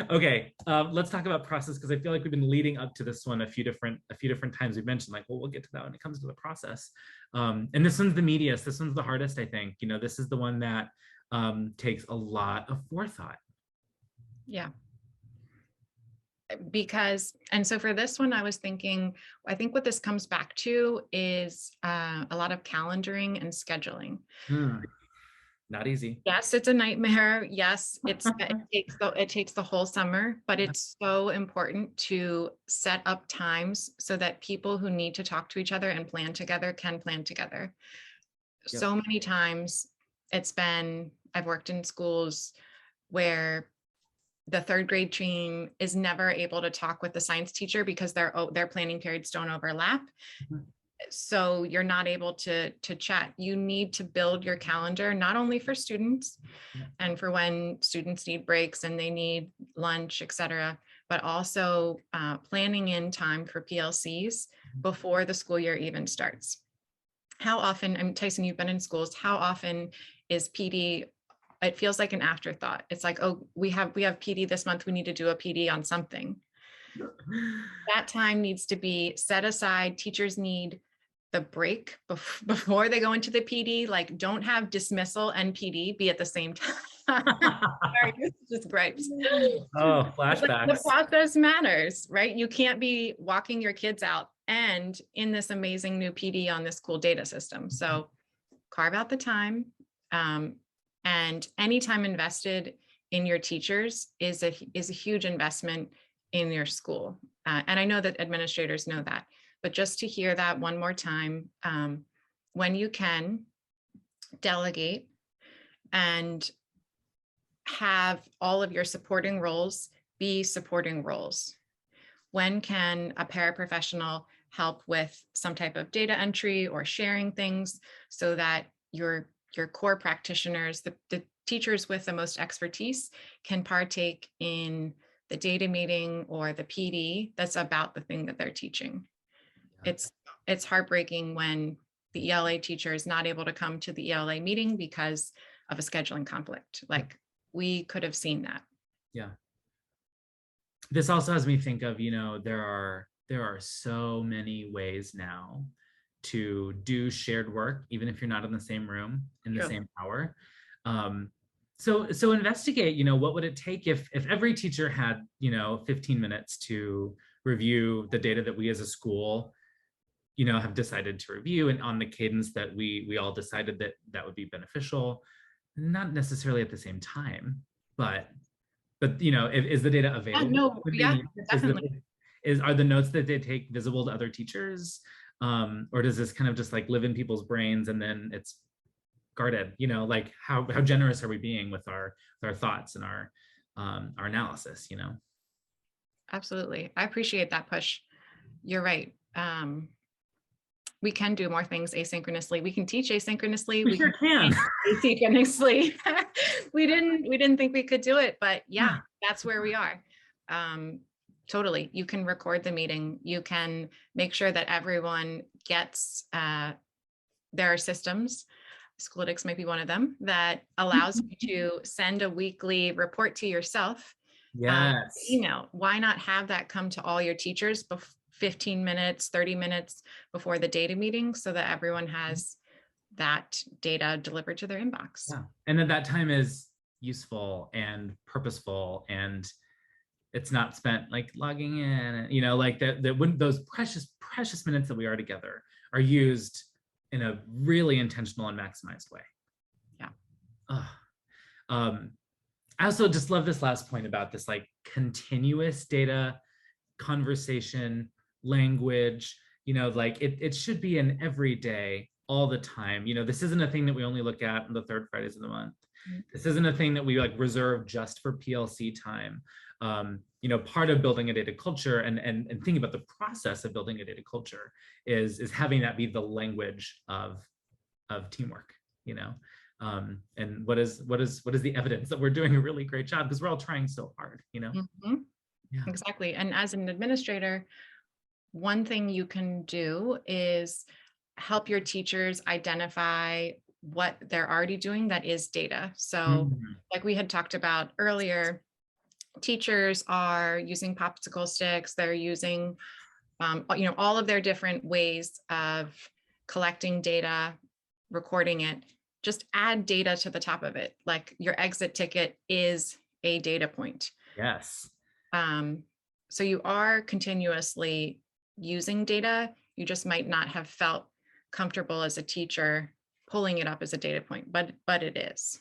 Okay, let's talk about process because I feel like we've been leading up to this one a few different times. We've mentioned like, well, we'll get to that when it comes to the process. And this one's the meatiest. This one's the hardest, I think. This is the one that takes a lot of forethought. Yeah. And so for this one, I was thinking, I think what this comes back to is a lot of calendaring and scheduling. Not easy. Yes, it's a nightmare. Yes, it takes the whole summer, but it's so important to set up times so that people who need to talk to each other and plan together can plan together. Yep. So many times I've worked in schools where the third grade team is never able to talk with the science teacher because their planning periods don't overlap. Mhm. So you're not able to chat. You need to build your calendar, not only for students and for when students need breaks and they need lunch, et cetera, but also planning in time for PLCs before the school year even starts. How often, Tyson, you've been in schools, how often is PD? It feels like an afterthought. It's like, oh, we have PD this month. We need to do a PD on something. That time needs to be set aside. Teachers need the break before they go into the PD. Like, don't have dismissal and PD be at the same time. Sorry, this is just gripes. Oh, The flashbacks. process matters, right? You can't be walking your kids out and in this amazing new PD on this cool data system. So carve out the time. And any time invested in your teachers is a huge investment in your school. And I know that administrators know that, but just to hear that one more time, when you can, delegate and have all of your supporting roles be supporting roles. When can a paraprofessional help with some type of data entry or sharing things so that your core practitioners, the teachers with the most expertise, can partake in the data meeting or the PD that's about the thing that they're teaching. Yeah. It's heartbreaking when the ELA teacher is not able to come to the ELA meeting because of a scheduling conflict. Like, we could have seen that. Yeah. This also has me think of, there are so many ways now to do shared work, even if you're not in the same room, in the True. same hour. So investigate, what would it take if every teacher had, 15 minutes to review the data that we as a school, have decided to review and on the cadence that we all decided that would be beneficial, not necessarily at the same time, but is the data Yeah, available? no, Would they yeah, need it? definitely. Are the notes that they take visible to other teachers? Or does this kind of just like live in people's brains and then it's guarded? Like how generous are we being with our thoughts and our analysis? Absolutely. I appreciate that push. You're right. We can do more things asynchronously. We can teach asynchronously. We We can sure can. asynchronously. We didn't think we could do it, but yeah, that's where we are. Totally. You can record the meeting. You can make sure that everyone gets, there are systems, Schoolytics might be one of them, that allows you to send a weekly report to yourself. Yes. Why not have that come to all your teachers 15 minutes, 30 minutes before the data meeting so that everyone has that data delivered to their inbox. Yeah. And then that time is useful and purposeful, and it's not spent like logging in, like that when those precious minutes that we are together are used in a really intentional and maximized way. Yeah. I also just love this last point about this like continuous data conversation language, like it should be an everyday, all the time. This isn't a thing that we only look at on the third Fridays of the month. This isn't a thing that we like reserve just for PLC time. Part of building a data culture and thinking about the process of building a data culture is having that be the language of teamwork. And what is the evidence that we're doing a really great job, because we're all trying so hard. Mm-hmm. Yeah. Exactly. And as an administrator, one thing you can do is help your teachers identify what they're already doing that is data. So like we had talked about earlier, teachers are using popsicle sticks, they're using, all of their different ways of collecting data, recording it, just add data to the top of it. Like your exit ticket is a data point. Yes. So you are continuously using data. You just might not have felt comfortable as a teacher pulling it up as a data point, but it is.